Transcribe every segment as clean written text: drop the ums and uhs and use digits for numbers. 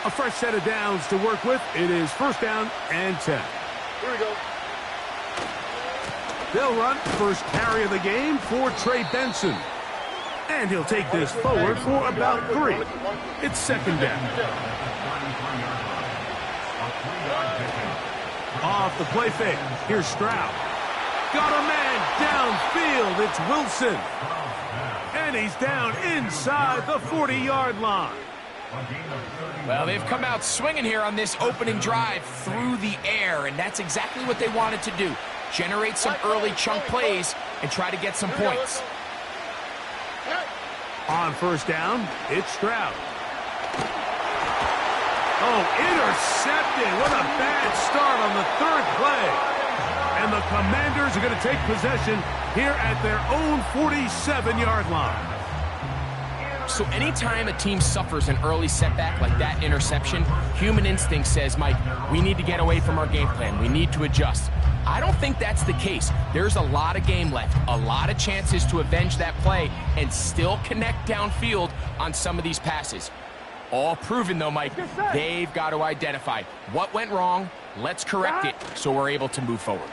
A fresh set of downs to work with. It is first down and 10. Here we go. They'll run first carry of the game for Trey Benson. And he'll take this forward for about 3. It's second down. Off the play fake. Here's Stroud. Got a man downfield. It's Wilson. And he's down inside the 40-yard line. Well, they've come out swinging here on this opening drive through the air, and that's exactly what they wanted to do. Generate some early chunk plays and try to get some points. On first down, it's Stroud. Oh, intercepted. What a bad start on the 3rd play. And the Commanders are going to take possession here at their own 47-yard line. So anytime a team suffers an early setback like that interception, human instinct says, Mike, we need to get away from our game plan. We need to adjust. I don't think that's the case. There's a lot of game left, a lot of chances to avenge that play and still connect downfield on some of these passes. All proven, though, Mike, they've got to identify what went wrong. Let's correct it so we're able to move forward.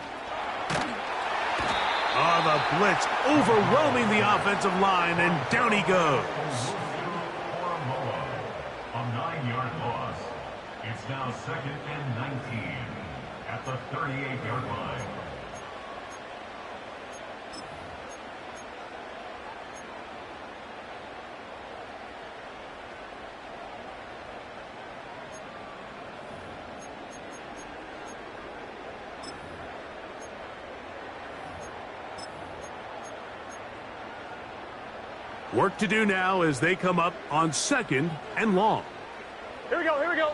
Oh, the blitz overwhelming the offensive line, and down he goes. A 9-yard loss. It's now 2nd and 19 at the 38-yard line. Work to do now as they come up on 2nd and long. Here we go, here we go.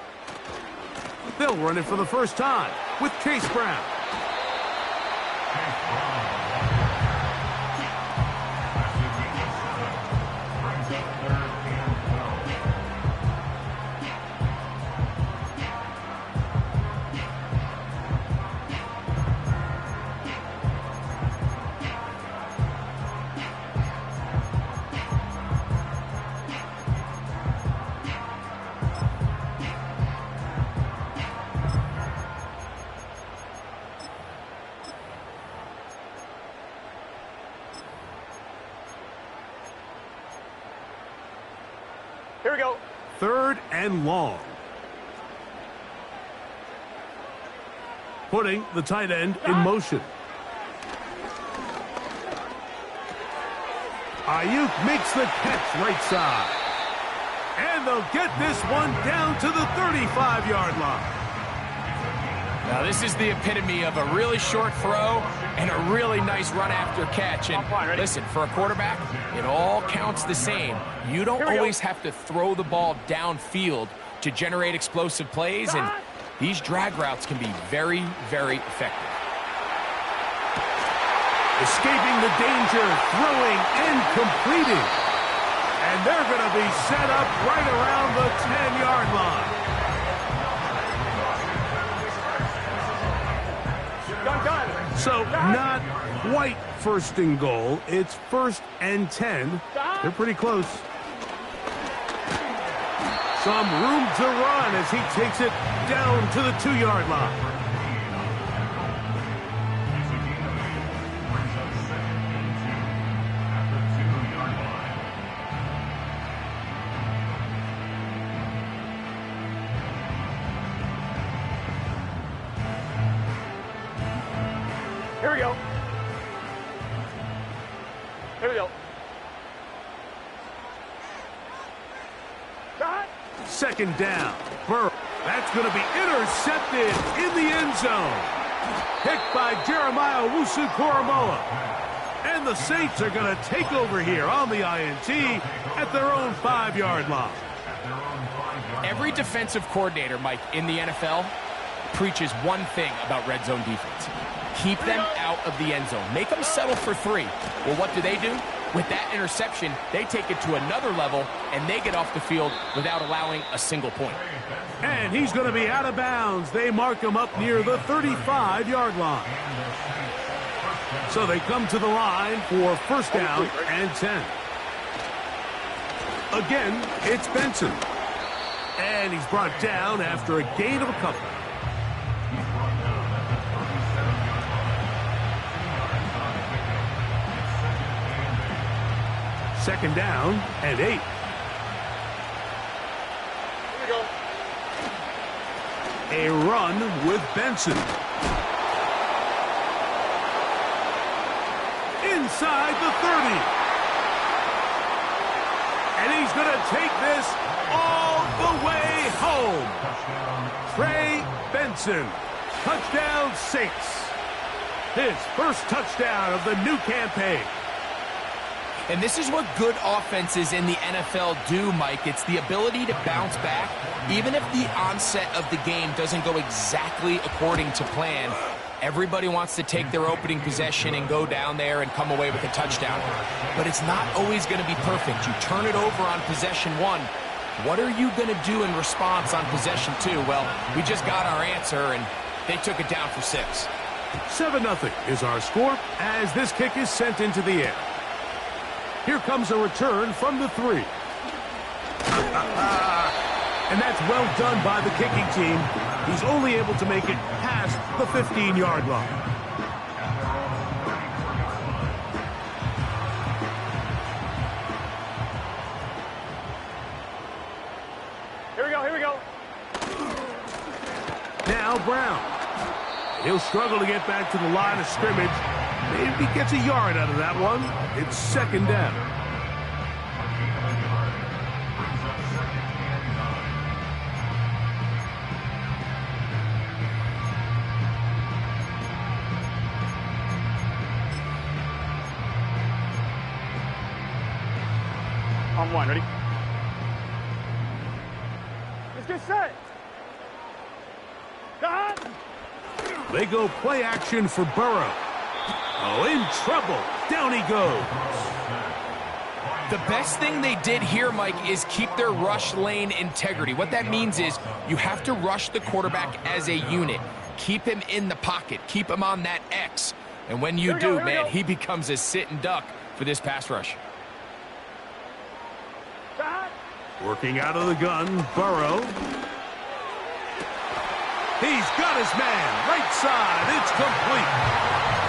They'll run it for the first time with Chase Brown. Here we go. 3rd and long. Putting the tight end in motion. Ayuk makes the catch right side. And they'll get this one down to the 35-yard line. Now, this is the epitome of a really short throw and a really nice run after catch. And listen, for a quarterback, it all counts the same. You don't always have to throw the ball downfield to generate explosive plays, and these drag routes can be very, very effective. Escaping the danger, throwing and completing. And they're going to be set up right around the 10-yard line. So not quite 1st and goal. It's 1st and 10. They're pretty close. Some room to run as he takes it down to the 2-yard line. Here we go. Here we go. 2nd down. Burrow. That's going to be intercepted in the end zone. Picked by Jeremiah Owusu-Koramoah. And the Saints are going to take over here on the INT at their own 5-yard line. Every defensive coordinator, Mike, in the NFL preaches one thing about red zone defense. Keep them out of the end zone. Make them settle for 3. Well, what do? With that interception, they take it to another level, and they get off the field without allowing a single point. And he's going to be out of bounds. They mark him up near the 35-yard line. So they come to the line for 1st down and 10. Again, it's Benson. And he's brought down after a gain of a couple. Second down and 8. Here we go. A run with Benson. Inside the 30. And he's going to take this all the way home. Trey Benson, touchdown Saints. His first touchdown of the new campaign. And this is what good offenses in the NFL do, Mike. It's the ability to bounce back, even if the onset of the game doesn't go exactly according to plan. Everybody wants to take their opening possession and go down there and come away with a touchdown. But it's not always going to be perfect. You turn it over on possession 1. What are you going to do in response on possession 2? Well, we just got our answer, and they took it down for 6. 7-0 is our score as this kick is sent into the air. Here comes a return from the 3. And that's well done by the kicking team. He's only able to make it past the 15-yard line. Here we go, here we go. Now Brown. He'll struggle to get back to the line of scrimmage. Maybe he gets a yard out of that one. It's second down. On 1, ready? Let's get set. Cut. They go play action for Burrow. Oh, in trouble. Down he goes. The best thing they did here, Mike, is keep their rush lane integrity. What that means is you have to rush the quarterback as a unit. Keep him in the pocket. Keep him on that X. And when you do, man, he becomes a sitting duck for this pass rush. Cut. Working out of the gun, Burrow. He's got his man. Right side. It's complete.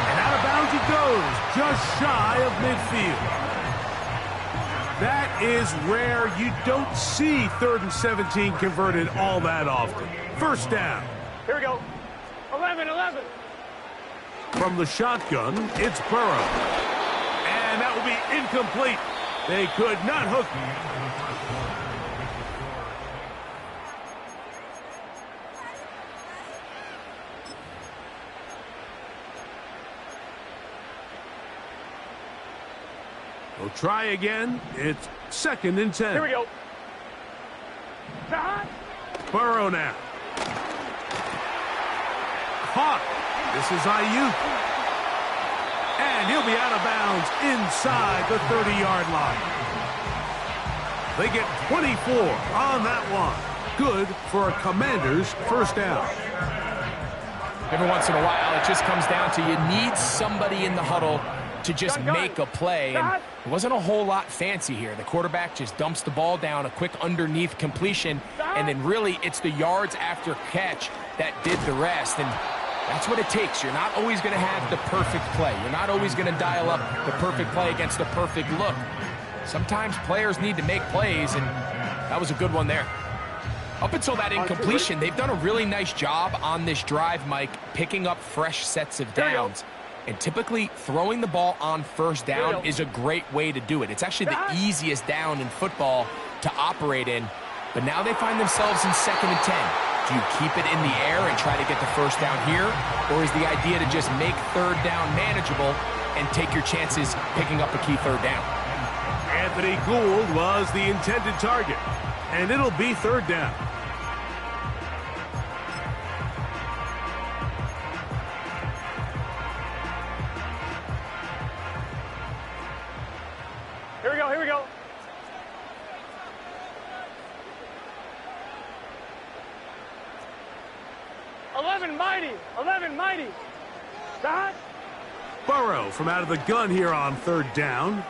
And out of bounds he goes, just shy of midfield. That is rare. You don't see 3rd and 17 converted all that often. First down. Here we go. 11. From the shotgun, it's Burrow. And that will be incomplete. They could not hook. We'll try again. It's 2nd and 10. Here we go. Cut. Burrow now. Caught. This is Ayuk. And he'll be out of bounds inside the 30-yard line. They get 24 on that one. Good for a Commander's first down. Every once in a while, it just comes down to you need somebody in the huddle to just make a play. And it wasn't a whole lot fancy here. The quarterback just dumps the ball down, a quick underneath completion, and then really it's the yards after catch that did the rest. And that's what it takes. You're not always going to have the perfect play. You're not always going to dial up the perfect play against the perfect look. Sometimes players need to make plays, and that was a good one there. Up until that incompletion, they've done a really nice job on this drive, Mike, picking up fresh sets of downs. And typically, throwing the ball on first down is a great way to do it. It's actually the easiest down in football to operate in. But now they find themselves in 2nd and 10. Do you keep it in the air and try to get the first down here? Or is the idea to just make 3rd down manageable and take your chances picking up a key 3rd down? Anthony Gould was the intended target. And it'll be 3rd down. Here we go. Eleven mighty. Cut. Burrow from out of the gun here on 3rd down.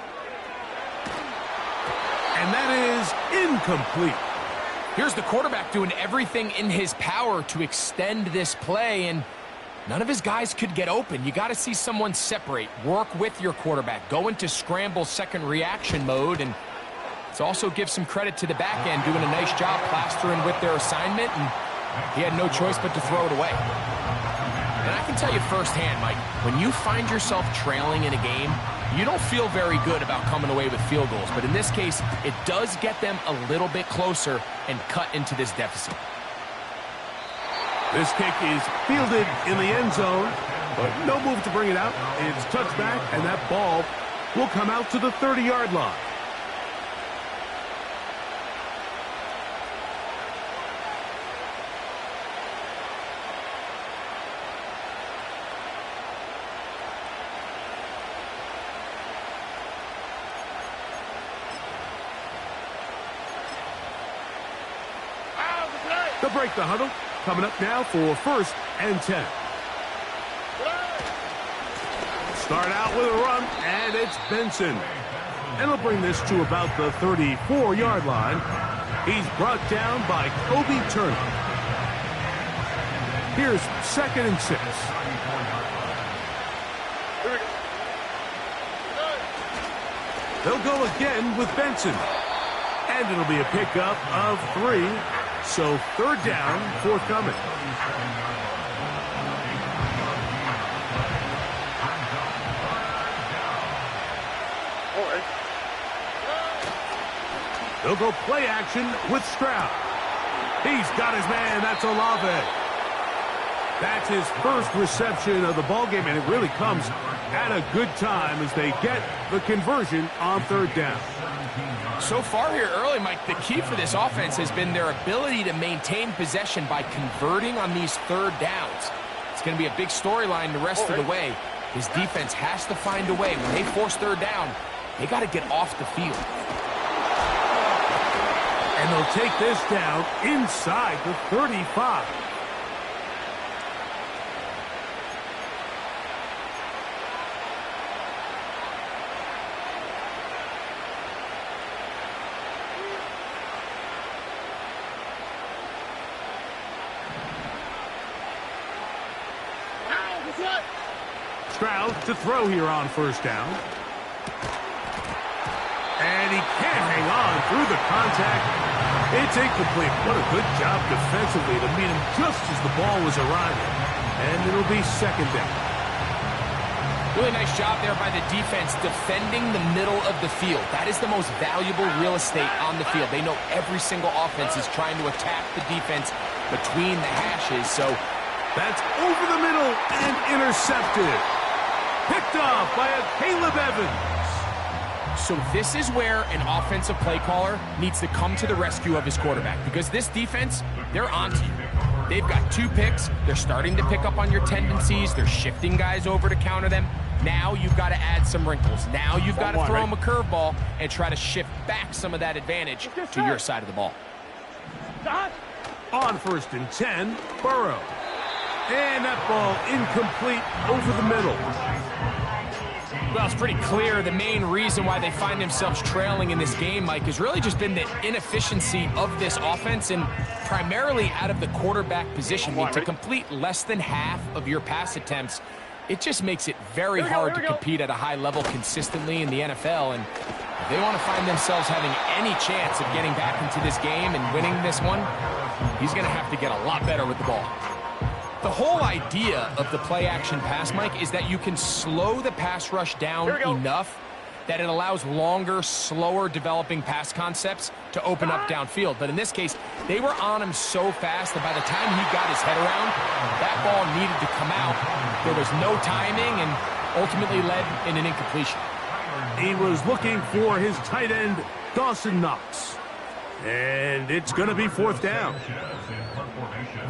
And that is incomplete. Here's the quarterback doing everything in his power to extend this play, and none of his guys could get open. You got to see someone separate, work with your quarterback, go into scramble second reaction mode, and let's also give some credit to the back end doing a nice job plastering with their assignment, and he had no choice but to throw it away. And I can tell you firsthand, Mike, when you find yourself trailing in a game, you don't feel very good about coming away with field goals. But in this case, it does get them a little bit closer and cut into this deficit. This kick is fielded in the end zone, but no move to bring it out. It's touched back, and that ball will come out to the 30-yard line. They'll break the huddle. Coming up now for 1st and 10. Start out with a run, and it's Benson. And he'll bring this to about the 34-yard line. He's brought down by Kobe Turner. Here's 2nd and 6. They'll go again with Benson. And it'll be a pickup of 3. So 3rd down, forthcoming. They'll go play action with Stroud. He's got his man. That's Olave. That's his first reception of the ballgame, and it really comes at a good time as they get the conversion on 3rd down. So far here early, Mike, the key for this offense has been their ability to maintain possession by converting on these 3rd downs. It's going to be a big storyline the rest of the way. His defense has to find a way. When they force 3rd down, they got to get off the field. And they'll take this down inside the 35. Stroud to throw here on 1st down. And he can't hang on through the contact. It's incomplete. What a good job defensively to meet him just as the ball was arriving. And it'll be 2nd down. Really nice job there by the defense defending the middle of the field. That is the most valuable real estate on the field. They know every single offense is trying to attack the defense between the hashes. So that's over the middle and intercepted. Picked up by a Caleb Evans. So this is where an offensive play caller needs to come to the rescue of his quarterback, because this defense, they're onto you. They've got 2 picks. They're starting to pick up on your tendencies. They're shifting guys over to counter them. Now you've got to add some wrinkles. Now you've got to throw them a curveball and try to shift back some of that advantage to your side of the ball. On 1st and 10, Burrow. And that ball incomplete over the middle. Well, it's pretty clear the main reason why they find themselves trailing in this game, Mike, has really just been the inefficiency of this offense and primarily out of the quarterback position. To complete less than half of your pass attempts, it just makes it very hard to compete at a high level consistently in the NFL. And if they want to find themselves having any chance of getting back into this game and winning this one, he's going to have to get a lot better with the ball. The whole idea of the play-action pass, Mike, is that you can slow the pass rush down enough that it allows longer, slower developing pass concepts to open up downfield. But in this case, they were on him so fast that by the time he got his head around, that ball needed to come out. There was no timing and ultimately led in an incompletion. He was looking for his tight end, Dawson Knox. And it's going to be 4th down.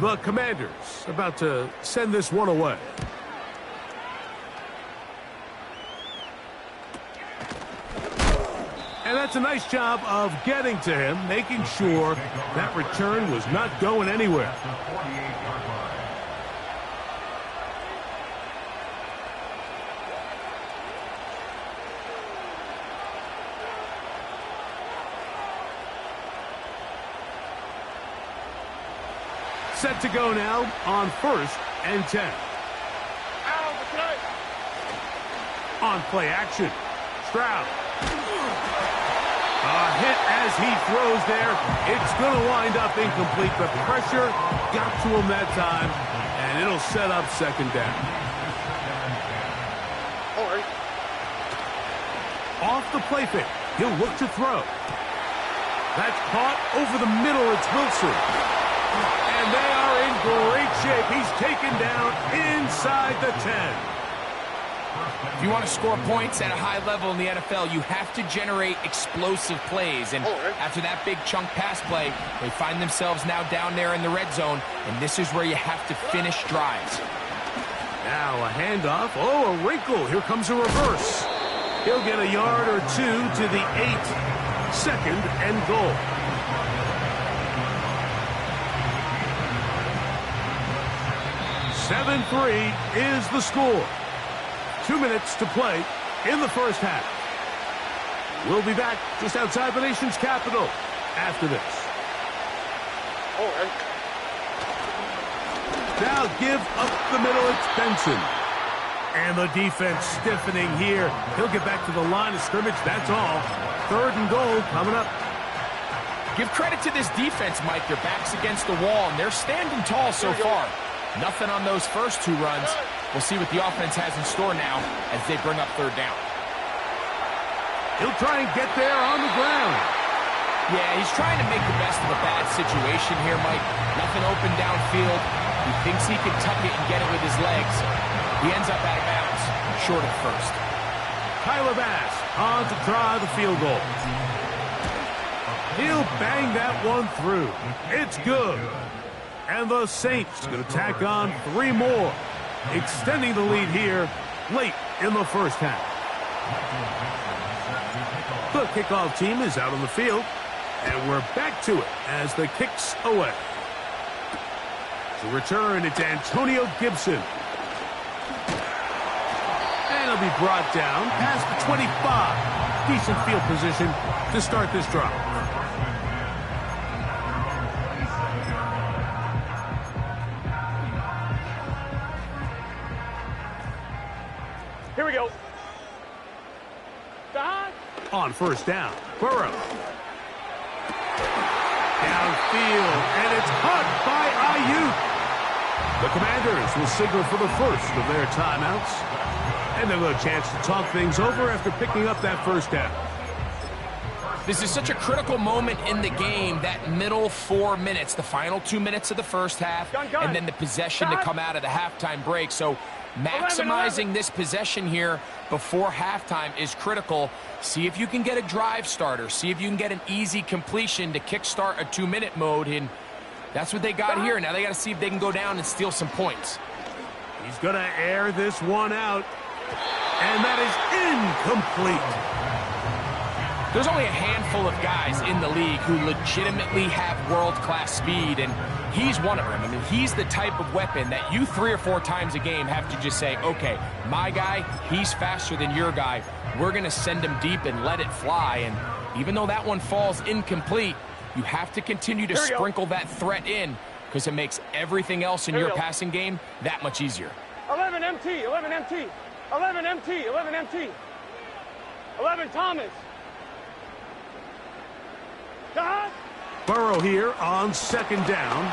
The Commanders about to send this one away. And that's a nice job of getting to him, making sure that return was not going anywhere. Set to go now on 1st and 10. On play action. Stroud. A hit as he throws there. It's going to wind up incomplete. The pressure got to him that time, and it'll set up 2nd down. Off the play fake. He'll look to throw. That's caught over the middle. It's Wilson. And they are in great shape. He's taken down inside the 10. If you want to score points at a high level in the NFL, you have to generate explosive plays. And after that big chunk pass play, they find themselves now down there in the red zone. And this is where you have to finish drives. Now a handoff. Oh, a wrinkle. Here comes a reverse. He'll get a yard or 2 to the 8. 2nd and goal. (7-3) is the score. 2 minutes to play in the first half. We'll be back just outside the nation's capital after this. Now give up the middle. It's Benson. And the defense stiffening here. He'll get back to the line of scrimmage. That's all. 3rd and goal coming up. Give credit to this defense, Mike. Their back's against the wall, and they're standing tall so far. Nothing on those first 2 runs. We'll see what the offense has in store now as they bring up 3rd down. He'll try and get there on the ground. Yeah, he's trying to make the best of a bad situation here, Mike. Nothing open downfield. He thinks he can tuck it and get it with his legs. He ends up out of bounds, short of 1st. Tyler Bass on to try the field goal. He'll bang that one through. It's good. And the Saints going to tack on 3 more, extending the lead here late in the first half. The kickoff team is out on the field, and we're back to it as the kick's away. To return, it's Antonio Gibson. And he'll be brought down past the 25. Decent field position to start this drive. Here we go. On 1st down, Burrow. Downfield, and it's caught by Ayuk. The Commanders will signal for the first of their timeouts. And they'll have a chance to talk things over after picking up that 1st down. This is such a critical moment in the game, that middle 4 minutes, the final 2 minutes of the first half, and then the possession to come out of the halftime break. So maximizing this possession here before halftime is critical. See if you can get a drive starter. See if you can get an easy completion to kickstart a 2-minute mode. And that's what they got here. Now they got to see if they can go down and steal some points. He's going to air this one out. And that is incomplete. There's only a handful of guys in the league who legitimately have world-class speed, and he's one of them. I mean, he's the type of weapon that you 3 or 4 times a game have to just say, okay, my guy, he's faster than your guy. We're going to send him deep and let it fly. And even though that one falls incomplete, you have to continue to sprinkle that threat in because it makes everything else in your passing game that much easier. 11 MT, 11 MT, 11 MT, 11 MT, 11 Thomas. Burrow here on 2nd down.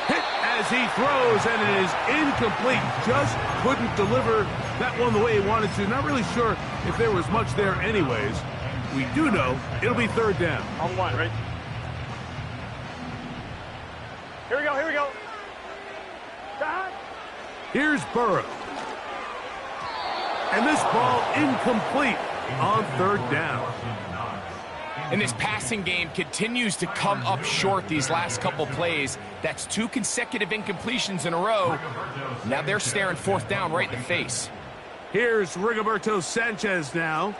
Hit as he throws, and it is incomplete. Just couldn't deliver that one the way he wanted to. Not really sure if there was much there anyways. We do know it'll be 3rd down. On 1, right? Here we go, here we go. Here's Burrow. And this ball incomplete on 3rd down. And this passing game continues to come up short these last couple plays. That's 2 consecutive incompletions in a row. Now they're staring 4th down right in the face. Here's Rigoberto Sanchez now.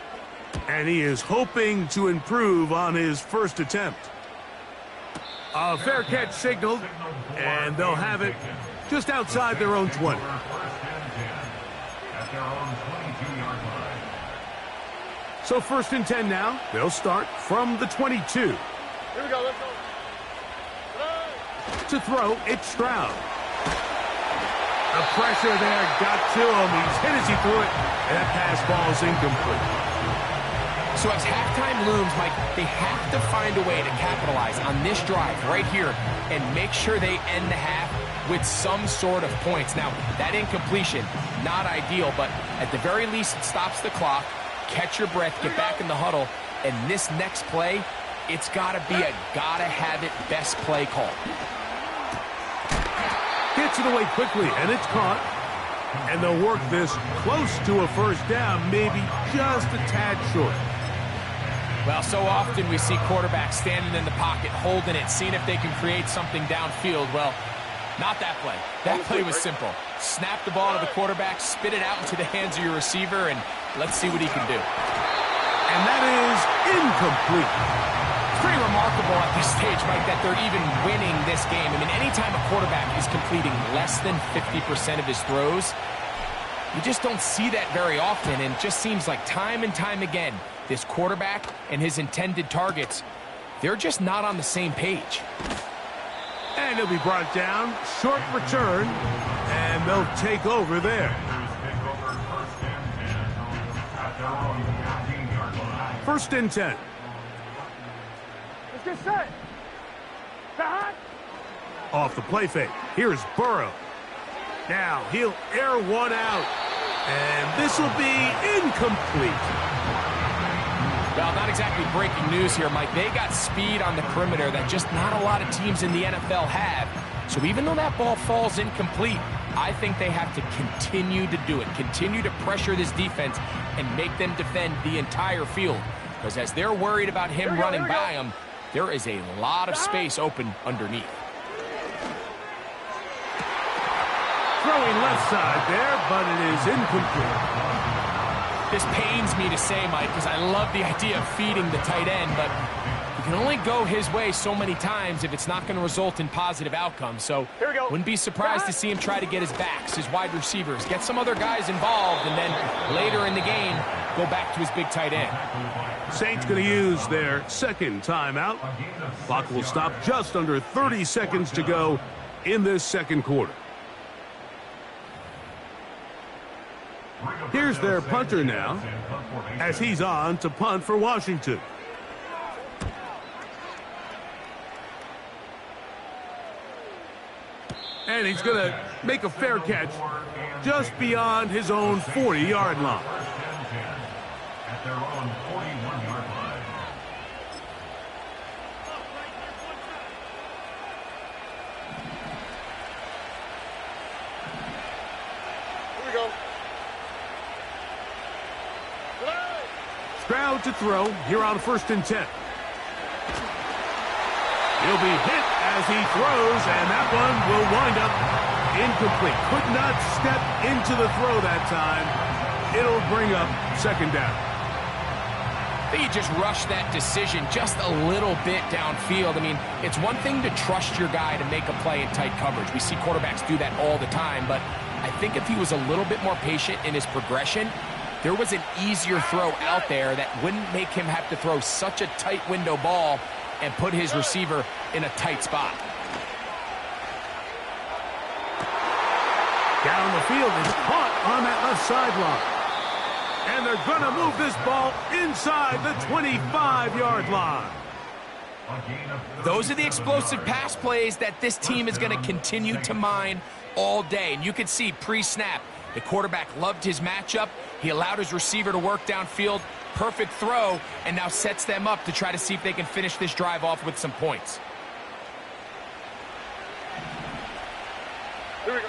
And he is hoping to improve on his first attempt. A fair catch signaled. And they'll have it just outside their own 20. So 1st and 10 now. They'll start from the 22. Here we go, let's go. To throw, it's Stroud. The pressure there got to him. He's hit as he threw it, and that pass ball is incomplete. So as halftime looms, Mike, they have to find a way to capitalize on this drive right here and make sure they end the half with some sort of points. Now, that incompletion, not ideal, but at the very least, it stops the clock. Catch your breath, get back in the huddle, and this next play, it's got to be a gotta-have-it best play call. Gets it away quickly, and it's caught. And they'll work this close to a first down, maybe just a tad short. Well, so often we see quarterbacks standing in the pocket, holding it, seeing if they can create something downfield. Well, not that play. That play was simple. Snap the ball to the quarterback, spit it out into the hands of your receiver, and let's see what he can do. And that is incomplete. It's pretty remarkable at this stage, Mike, that they're even winning this game. I mean, anytime a quarterback is completing less than 50% of his throws, you just don't see that very often, and it just seems like time and time again, this quarterback and his intended targets, they're just not on the same page. And he'll be brought down, short return, and they'll take over there. First and 10. Let's get set. Hot. Off the play fake. Here's Burrow. Now he'll air one out, and this will be incomplete. Well, not exactly breaking news here, Mike. They got speed on the perimeter that just not a lot of teams in the NFL have. So even though that ball falls incomplete, I think they have to continue to do it, continue to pressure this defense and make them defend the entire field. Because as they're worried about him running by them, there is a lot of space open underneath. Throwing left side there, but it is incomplete. This pains me to say, Mike, because I love the idea of feeding the tight end, but you can only go his way so many times if it's not going to result in positive outcomes. So wouldn't be surprised to see him try to get his backs, his wide receivers, get some other guys involved, and then later in the game, go back to his big tight end. Saints going to use their second timeout. Clock will stop just under 30 seconds to go in this second quarter. Here's their punter now, as he's on to punt for Washington. And he's going to make a fair catch just beyond his own 40-yard line. At their own 41-yard line. Here we go. Stroud to throw here on first and 10. He'll be hit as he throws, and that one will wind up incomplete. Could not step into the throw that time. It'll bring up second down. I think he just rushed that decision just a little bit downfield. I mean, it's one thing to trust your guy to make a play in tight coverage. We see quarterbacks do that all the time, but I think if he was a little bit more patient in his progression, there was an easier throw out there that wouldn't make him have to throw such a tight window ball and put his receiver in a tight spot. Down the field is caught on that left sideline. And they're going to move this ball inside the 25-yard line. Those are the explosive pass plays that this team is going to continue to mine all day. And you can see pre-snap, the quarterback loved his matchup. He allowed his receiver to work downfield. Perfect throw, and now sets them up to try to see if they can finish this drive off with some points. Here we go.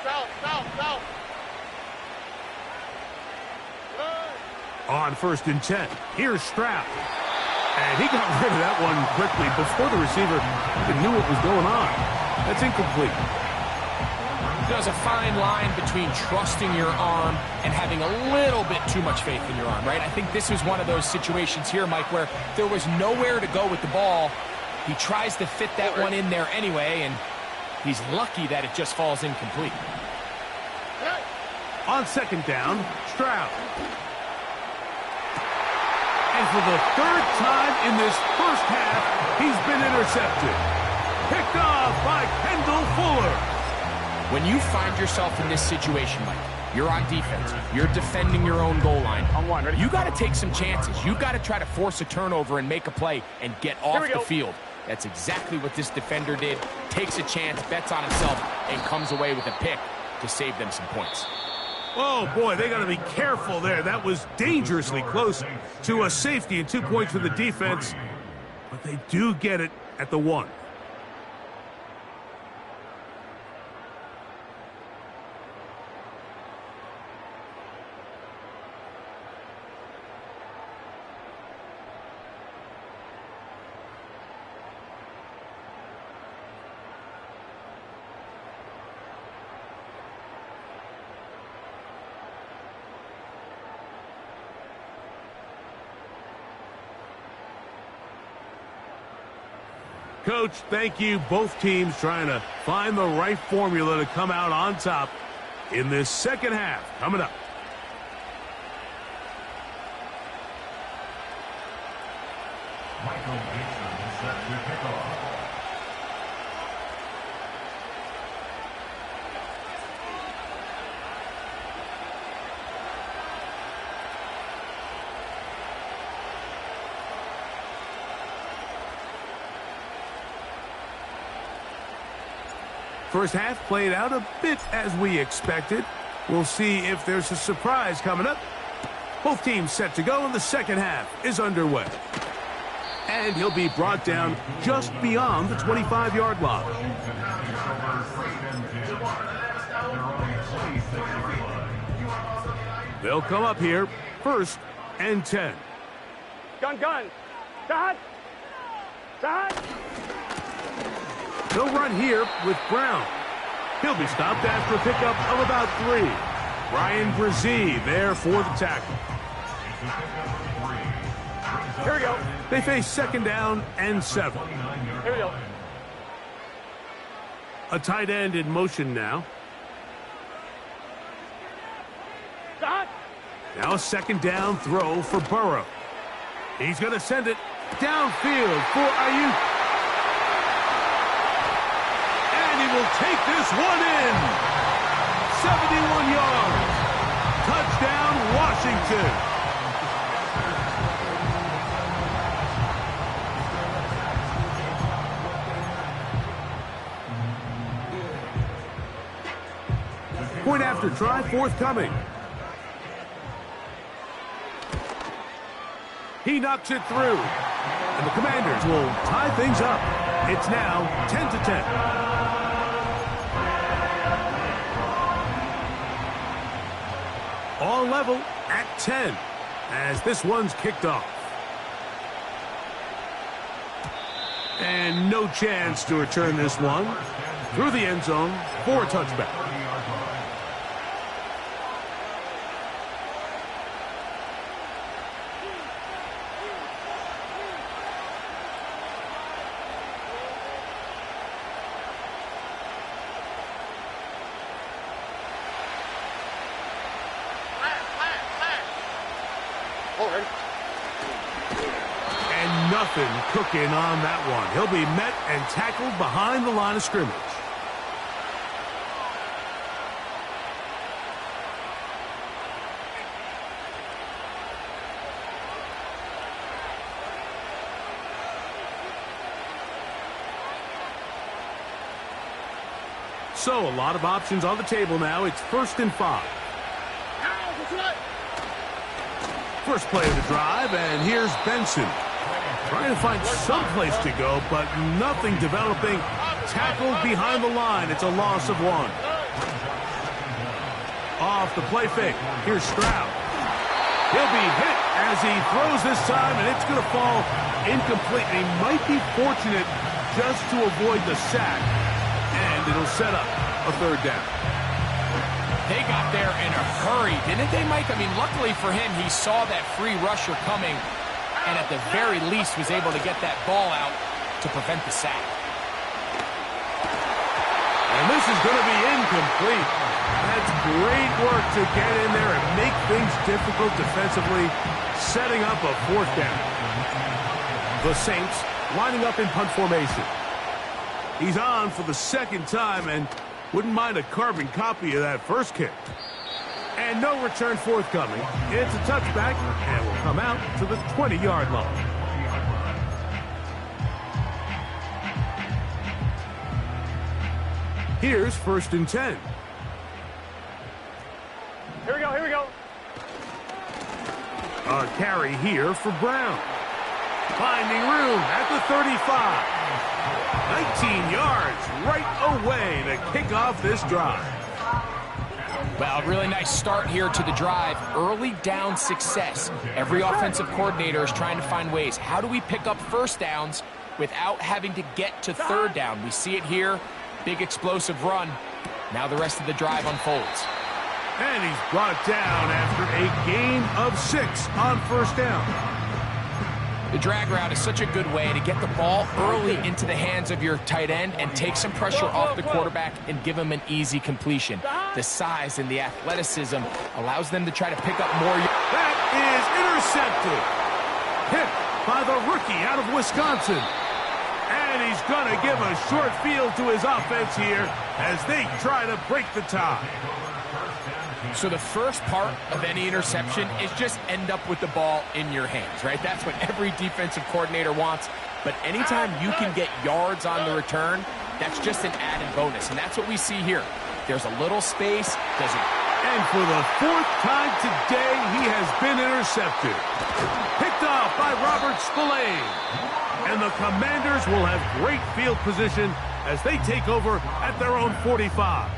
South. On first and 10, here's Stroud. And he got rid of that one quickly before the receiver even knew what was going on. That's incomplete. There's a fine line between trusting your arm and having a little bit too much faith in your arm, right? I think this was one of those situations here, Mike, where there was nowhere to go with the ball. He tries to fit that one in there anyway, and He's lucky that it just falls incomplete. On second down, Stroud. And for the third time in this first half, he's been intercepted. Picked off by Kendall Fuller. When you find yourself in this situation, Mike, you're on defense, you're defending your own goal line. On one, ready? You got to take some chances. You got to try to force a turnover and make a play and get off the field. That's exactly what this defender did. Takes a chance, bets on himself, and comes away with a pick to save them some points. Oh, boy, they got to be careful there. That was dangerously close to a safety and 2 points for the defense. But they do get it at the 1. Coach, thank you. Both teams trying to find the right formula to come out on top in this second half. Coming up. Michael Dixon is set to kick off. First half played out a bit as we expected. We'll see if there's a surprise coming up. Both teams set to go, and the second half is underway. And he'll be brought down just beyond the 25-yard line. They'll come up here, 1st and 10. Gun. Dad. He'll run here with Brown. He'll be stopped after a pickup of about 3. Ryan Brzee there for the tackle. Here we go. They face second down and 7. Here we go. A tight end in motion now. Dad. Now a second down throw for Burrow. He's going to send it downfield for Ayuk. And he will take this one in. 71 yards. Touchdown, Washington. Point after try forthcoming. He knocks it through. And the Commanders will tie things up. It's now 10-10. All level at 10 as this one's kicked off. And no chance to return this one through the end zone for a touchback. And nothing cooking on that one. He'll be met and tackled behind the line of scrimmage. So a lot of options on the table now. It's 1st and 5. First play of the drive, and here's Benson. Trying to find some place to go, but nothing developing. Tackled behind the line. It's a loss of 1. Off the play fake. Here's Stroud. He'll be hit as he throws this time, and it's going to fall incomplete. He might be fortunate just to avoid the sack, and it'll set up a 3rd down. They got there in a hurry, didn't they, Mike? I mean, luckily for him, he saw that free rusher coming and at the very least was able to get that ball out to prevent the sack. is going to be incomplete. That's great work to get in there and make things difficult defensively, setting up a fourth down. The Saints lining up in punt formation. He's on for the second time and wouldn't mind a carbon copy of that first kick. And no return forthcoming. It's a touchback and will come out to the 20-yard line. Here's 1st and 10. Here we go, here we go. A carry here for Brown. Finding room at the 35. 19 yards right away to kick off this drive. Well, a really nice start here to the drive. Early down success. Every offensive coordinator is trying to find ways. How do we pick up first downs without having to get to third down? We see it here. Big explosive run. Now the rest of the drive unfolds. And he's brought down after a gain of 6 on first down. The drag route is such a good way to get the ball early into the hands of your tight end and take some pressure off the quarterback and give him an easy completion. The size and the athleticism allows them to try to pick up more. That is intercepted. Hit by the rookie out of Wisconsin. And he's going to give a short field to his offense here as they try to break the tie. So the first part of any interception is just end up with the ball in your hands, right? That's what every defensive coordinator wants. But anytime you can get yards on the return, that's just an added bonus. And that's what we see here. There's a little space. And for the 4th time today, he has been intercepted. Picked off by Robert Spillane. And the Commanders will have great field position as they take over at their own 45.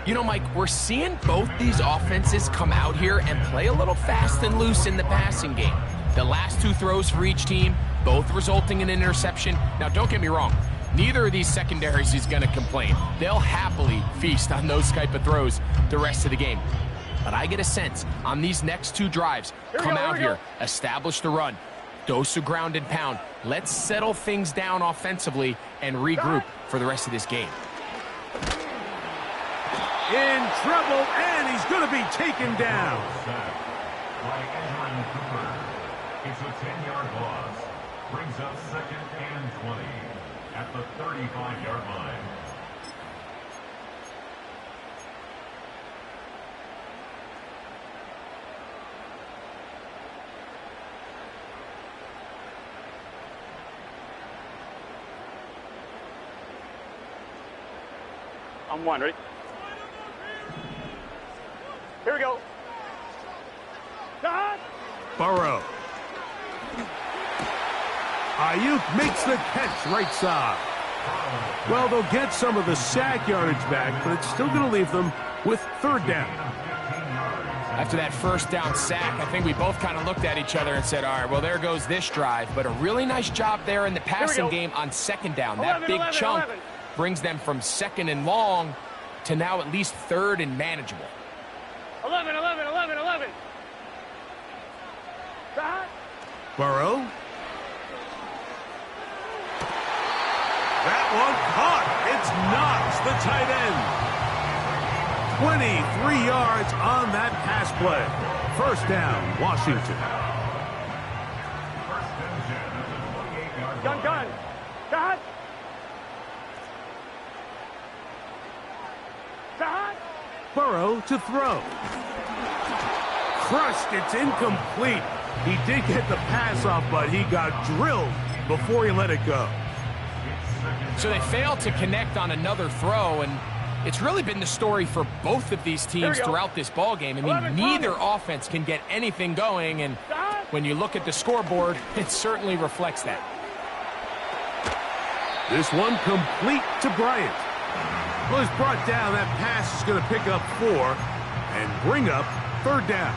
You know, Mike, we're seeing both these offenses come out here and play a little fast and loose in the passing game. The last 2 throws for each team, both resulting in an interception. Now, don't get me wrong. Neither of these secondaries is going to complain. They'll happily feast on those type of throws the rest of the game. But I get a sense on these next 2 drives, come out here, establish the run, dose of ground and pound. Let's settle things down offensively and regroup for the rest of this game. In trouble, and he's going to be taken down. It's a 10-yard loss. Brings up 2nd and 20 at the 35-yard line. I'm one, ready? Here we go. God. Burrow. Ayuk makes the catch right side. Well, they'll get some of the sack yardage back, but it's still going to leave them with 3rd down. After that first down sack, I think we both kind of looked at each other and said, all right, well, there goes this drive. But a really nice job there in the passing game on 2nd down. That 11, big 11, chunk 11. brings them from 2nd and long to now at least 3rd and manageable. 11, 11, 11, 11. God. Burrow. That one caught. It's Knox, the tight end. 23 yards on that pass play. 1st down, Washington. Gun. God. Burrow to throw. Crushed. It's incomplete. He did get the pass off, but he got drilled before he let it go. So they failed to connect on another throw, and it's really been the story for both of these teams throughout this ballgame. I mean, neither offense can get anything going, and when you look at the scoreboard, it certainly reflects that. This one complete to Bryant. Well, he's brought down. That pass is going to pick up 4 and bring up 3rd down.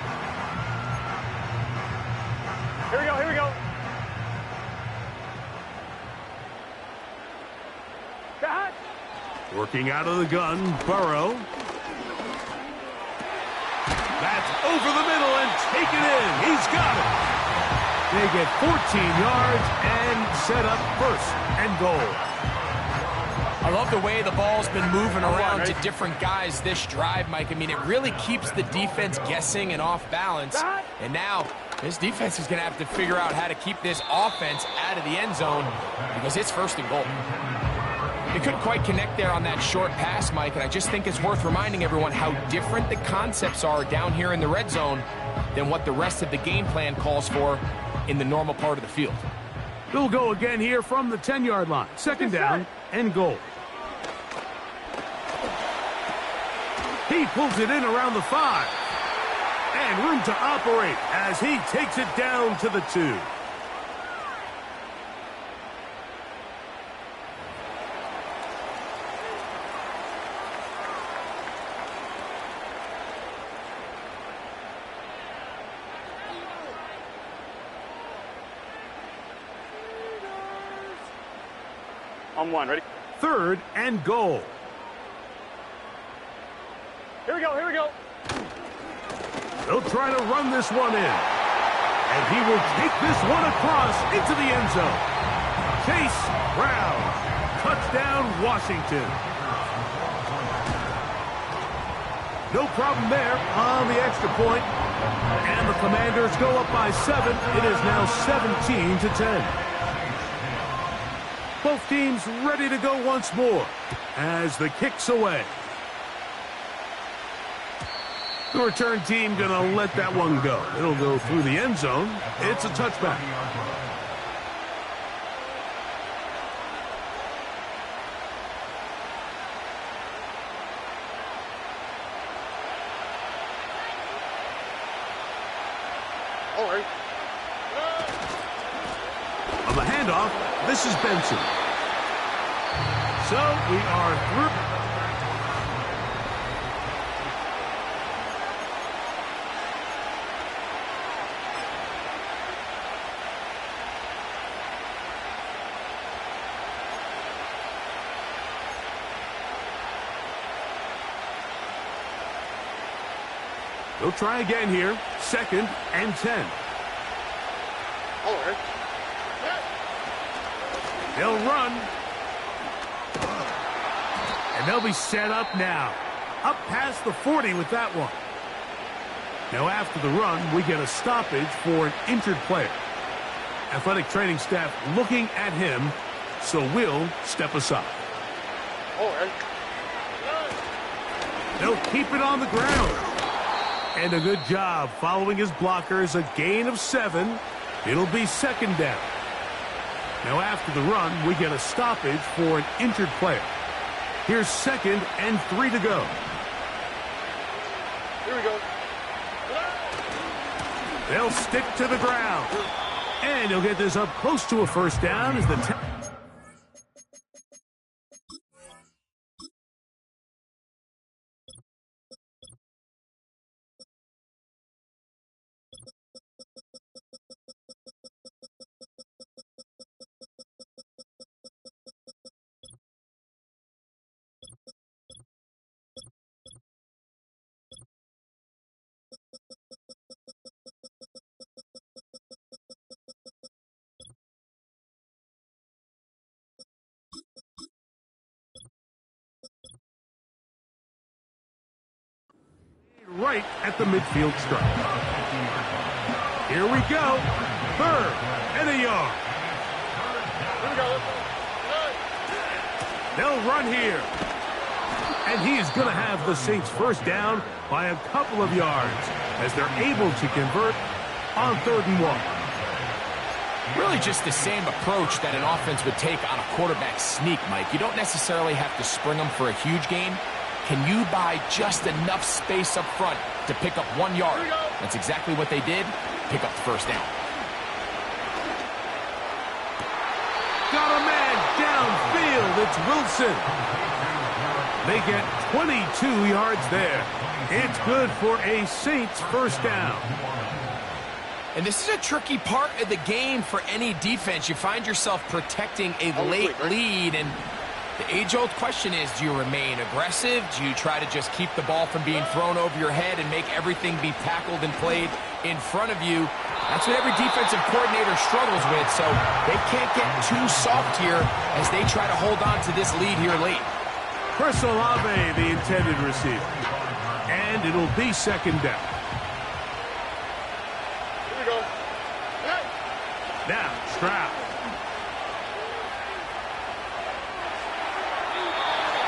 Here we go. God. Working out of the gun, Burrow. That's over the middle and taken in. He's got it. They get 14 yards and set up 1st and goal. A I love the way the ball's been moving around to different guys this drive, Mike. I mean, it really keeps the defense guessing and off balance. And now this defense is going to have to figure out how to keep this offense out of the end zone because it's first and goal. They couldn't quite connect there on that short pass, Mike, and I just think it's worth reminding everyone how different the concepts are down here in the red zone than what the rest of the game plan calls for in the normal part of the field. They'll go again here from the 10-yard line. Second down and goal. He pulls it in around the 5. And room to operate as he takes it down to the 2. On 1, ready? Third and goal. Here we go, here we go. They'll try to run this one in. And he will take this one across into the end zone. Chase Brown. Touchdown, Washington. No problem there on the extra point. And the Commanders go up by 7. It is now 17-10. Both teams ready to go once more as the kick's away. The return team going to let that one go. It'll go through the end zone. It's a touchback. All right. On the handoff, this is Benson. So we are through. They'll try again here. Second and 10. All right. They'll run. And they'll be set up now. Up past the 40 with that one. Now after the run, we get a stoppage for an injured player. Athletic training staff looking at him, so we'll step aside. All right. They'll keep it on the ground. And a good job following his blockers, a gain of 7. It'll be second down. Now after the run, we get a stoppage for an injured player. Here's second and 3 to go. Here we go. They'll stick to the ground. And he'll get this up close to a first down as the right at the midfield stripe. Here we go. Third and a yard. Here we go. They'll run here. And he is going to have the Saints first down by a couple of yards as they're able to convert on 3rd and 1. Really just the same approach that an offense would take on a quarterback sneak, Mike. You don't necessarily have to spring them for a huge gain. Can you buy just enough space up front to pick up 1 yard? That's exactly what they did. Pick up the first down. Got a man downfield. It's Wilson. They get 22 yards there. It's good for a Saints first down. And this is a tricky part of the game for any defense. You find yourself protecting a late lead, and the age-old question is, do you remain aggressive? Do you try to just keep the ball from being thrown over your head and make everything be tackled and played in front of you. That's what every defensive coordinator struggles with, so they can't get too soft here as they try to hold on to this lead here late. Chris Olave, the intended receiver. And it'll be second down. Here we go. Now, Stroud.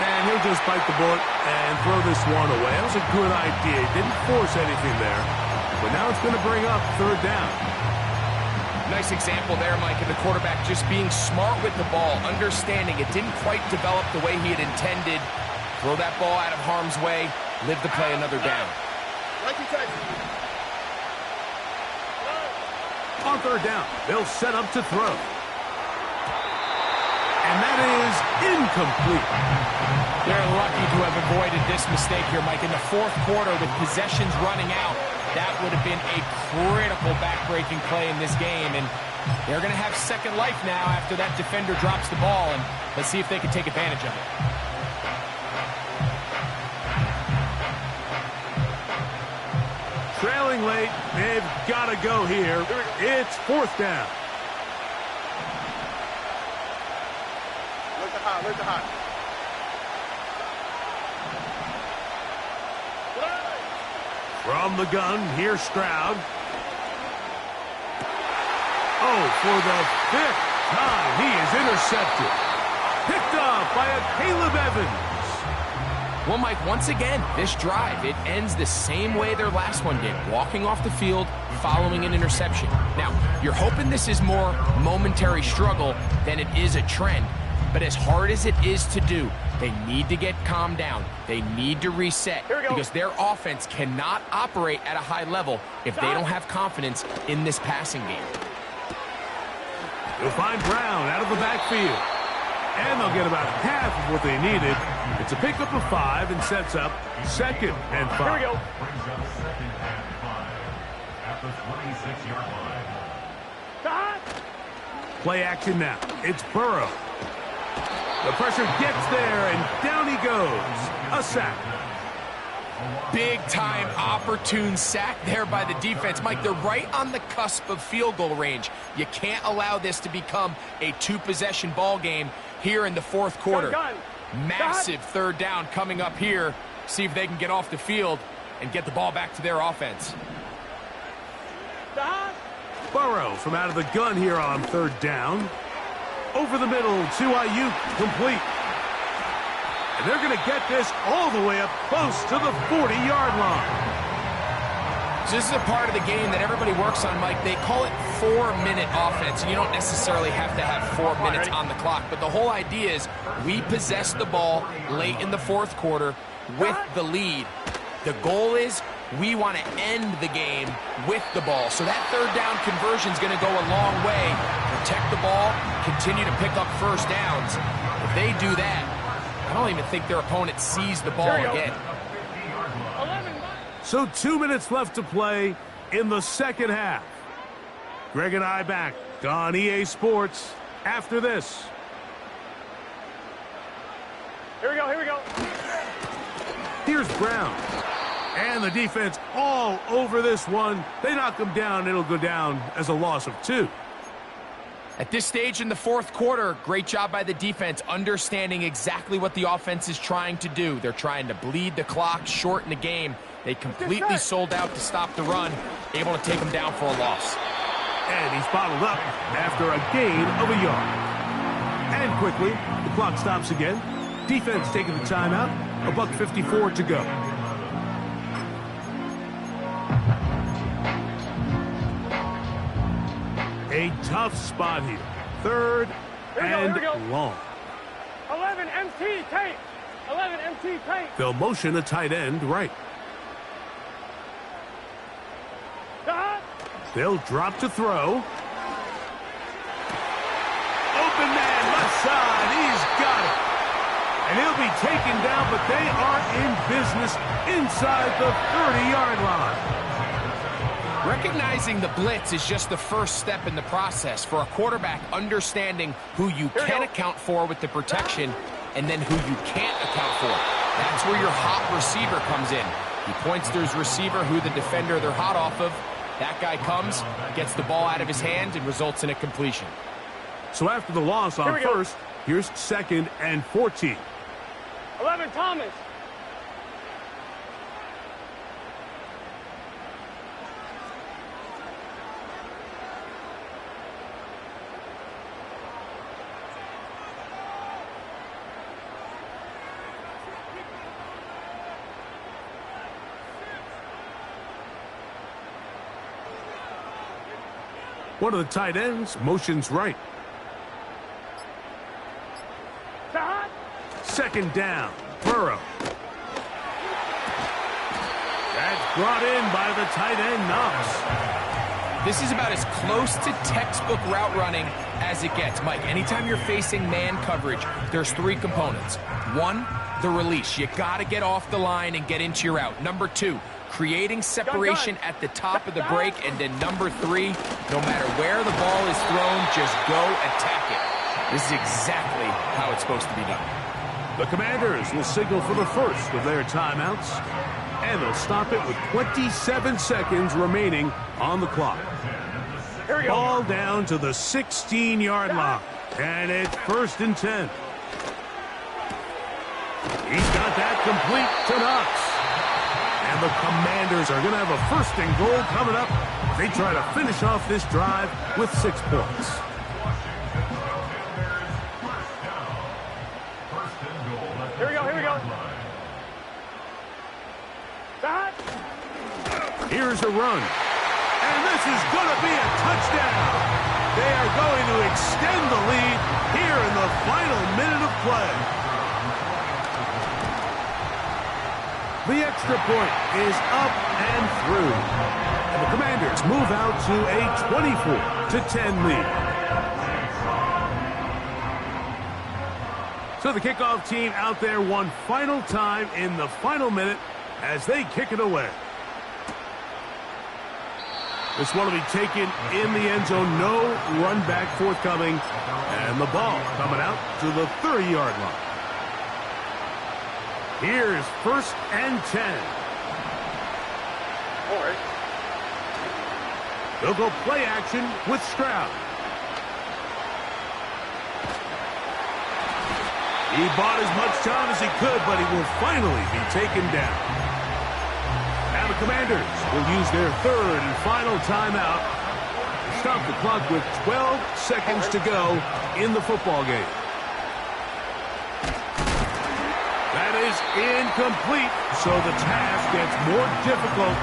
And he'll just bite the bullet and throw this one away. That was a good idea. He didn't force anything there. But now it's going to bring up third down. Nice example there, Mike, of the quarterback just being smart with the ball, understanding it didn't quite develop the way he had intended. Throw that ball out of harm's way, live to play another down. On third down, they'll set up to throw. And that is incomplete. They're lucky to have avoided this mistake here, Mike. In the fourth quarter, with possessions running out, that would have been a critical back-breaking play in this game. And they're going to have second life now after that defender drops the ball. And let's see if they can take advantage of it. Trailing late, they've got to go here. It's fourth down. Where's the hot? From the gun, here's Stroud. Oh, for the fifth time, he is intercepted. Picked up by a Caleb Evans. Well, Mike, once again, this drive, it ends the same way their last one did, walking off the field, following an interception. Now, you're hoping this is more momentary struggle than it is a trend. But as hard as it is to do, they need to get calmed down. They need to reset because their offense cannot operate at a high level if they don't have confidence in this passing game. They'll find Brown out of the backfield. And they'll get about half of what they needed. It's a pickup of 5 and sets up second and 5. Here we go. Brings up second and 5 at the 26-yard line. Play action now. It's Burrow. The pressure gets there, and down he goes. A sack. Big-time opportune sack there by the defense. Mike, they're right on the cusp of field goal range. You can't allow this to become a two-possession ball game here in the fourth quarter. Massive third down coming up here. See if they can get off the field and get the ball back to their offense. Burrow from out of the gun here on third down. Over the middle to Ayuk, complete. And they're going to get this all the way up close to the 40-yard line. So this is a part of the game that everybody works on, Mike. They call it 4-minute offense. You don't necessarily have to have 4 minutes on the clock. But the whole idea is we possess the ball late in the fourth quarter with the lead. The goal is we want to end the game with the ball. So that third down conversion is going to go a long way. Protect the ball, continue to pick up first downs. If they do that, I don't even think their opponent sees the ball again. So 2 minutes left to play in the second half. Greg and I back on EA Sports after this. Here we go, here we go. Here's Brown. And the defense all over this one. They knock him down. It'll go down as a loss of 2. At this stage in the fourth quarter, great job by the defense, understanding exactly what the offense is trying to do. They're trying to bleed the clock, shorten the game. They completely sold out to stop the run, able to take them down for a loss. And he's bottled up after a gain of a yard. And quickly, the clock stops again. Defense taking the timeout. $1:54 to go. A tough spot here. Third and long. 11 MT tape. 11 MT tape. They'll motion a tight end right. They'll drop to throw. Open man, left side. He's got it. And he'll be taken down, but they are in business inside the 30-yard line. Recognizing the blitz is just the first step in the process for a quarterback, understanding who you can account for with the protection and then who you can't account for. That's where your hot receiver comes in. He points to his receiver, who the defender they're hot off of, That guy comes, gets the ball out of his hand, and results in a completion. So after the loss on first, here's 2nd and 14. 11, Thomas. One of the tight ends motions right. 2nd down, Burrow. That's brought in by the tight end, Knox. This is about as close to textbook route running as it gets. Mike, anytime you're facing man coverage, there's 3 components. 1, the release. You got to get off the line and get into your route. Number 2, creating separation at the top of the break. And then number 3, no matter where the ball is thrown, just go attack it. This is exactly how it's supposed to be done. The Commanders will signal for the first of their timeouts, and they'll stop it with 27 seconds remaining on the clock. Ball down to the 16-yard line, and it's 1st and 10. He's got that complete to Knox. And the Commanders are going to have a 1st and goal coming up. They try to finish off this drive with 6 points. Here we go. Here's a run. And this is going to be a touchdown. They are going to extend the lead here in the final minute of play. The extra point is up and through. And the Commanders move out to a 24-10 lead. So the kickoff team out there one final time in the final minute as they kick it away. This one will be taken in the end zone. No run back forthcoming. And the ball coming out to the 30-yard line. Here's 1st and 10. All right. They'll go play action with Stroud. He bought as much time as he could, but he will finally be taken down. Now the Commanders will use their 3rd and final timeout to stop the clock with 12 seconds to go in the football game. That is incomplete, so the task gets more difficult.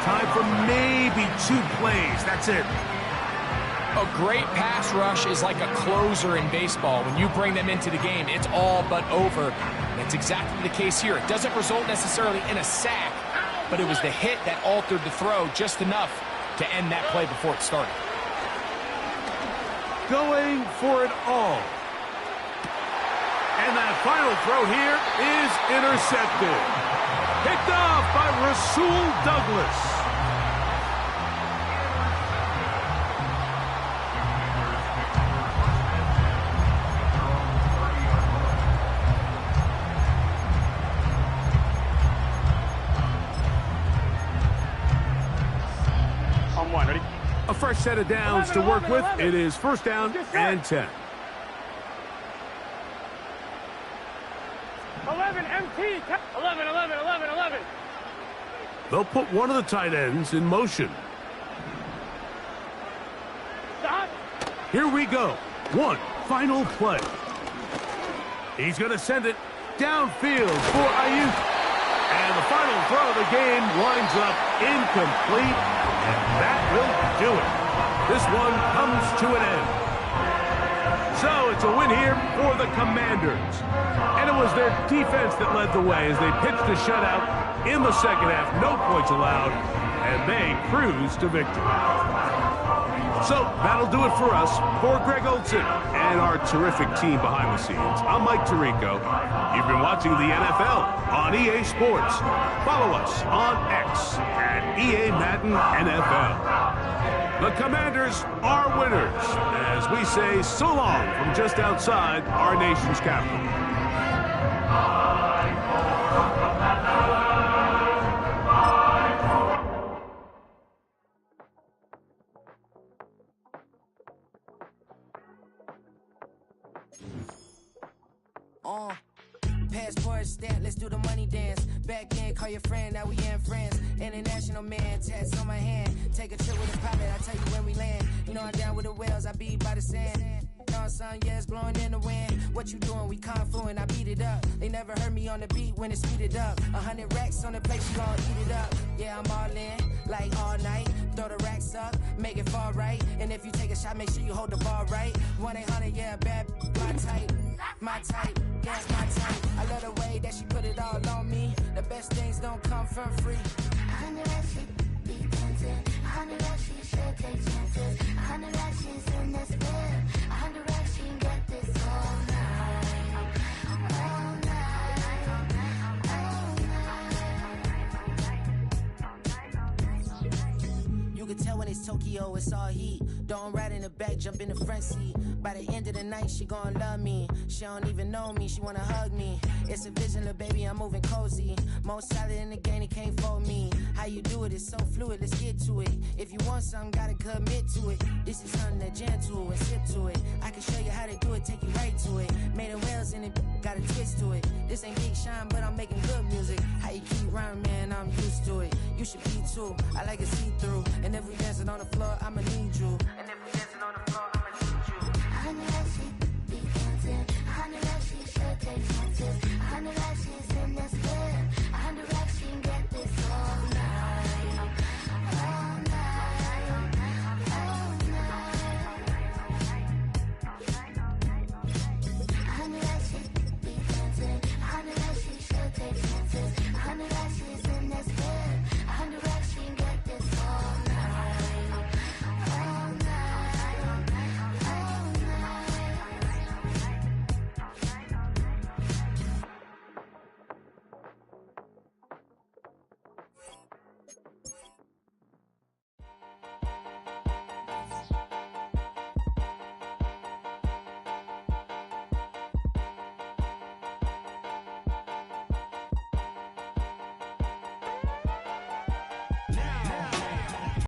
Time for maybe 2 plays. That's it. A great pass rush is like a closer in baseball. When you bring them into the game, it's all but over. That's exactly the case here. It doesn't result necessarily in a sack, but it was the hit that altered the throw just enough to end that play before it started. Going for it all. And that final throw here is intercepted. Picked off by Rasul Douglas. A fresh set of downs to work with. It is 1st down and 10. 11, MT. 11. They'll put one of the tight ends in motion. Stop. Here we go. One final play. He's going to send it downfield for Ayuk. And the final throw of the game winds up incomplete. And that will do it. This one comes to an end. So it's a win here for the Commanders. And it was their defense that led the way as they pitched a shutout in the 2nd half. No points allowed. And they cruise to victory. So that'll do it for us. For Greg Olson and our terrific team behind the scenes, I'm Mike Tirico. You've been watching the NFL on EA Sports. Follow us on X at EA Madden NFL. The Commanders are winners as we say so long from just outside our nation's capital. back end, call your friend, now we in friends. International man, tats on my hand. Take a trip with a pilot, I tell you when we land. You know I'm down with the whales, I be by the sand. On sun, yeah, it's blowing in the wind. What you doing? We confluent, I beat it up. They never heard me on the beat when it's speeded up. 100 racks on the plate, you gon' eat it up. Yeah, I'm all in, like all night. Throw the racks up, make it fall right. And if you take a shot, make sure you hold the ball right. 1-800, yeah, bad, my type. My type, yeah, my type. I love the way that she put it all on me. The best things don't come from free. 100 racks, she be dancing. 100 racks, she should take chances. 100 racks, she's in this bed. 100 racks, she can get this all night. All night. All night. You can tell when it's Tokyo, it's all heat. Don't ride in the back, jump in the front seat. By the end of the night, she gon' love me. She don't even know me, she wanna hug me. It's a vision, little baby, I'm moving cozy. Most solid in the game, he can't fold me. How you do it, it's so fluid, let's get to it. If you want something, gotta commit to it. This is something that gentle and sip to it. I can show you how to do it, take you right to it. Made of whales in it, got a twist to it. This ain't Big Shine, but I'm making good music. How you keep rhyming, man, I'm used to it. You should be too, I like it see-through. And if we dancing on the floor, I'ma need you. And if we dancing on the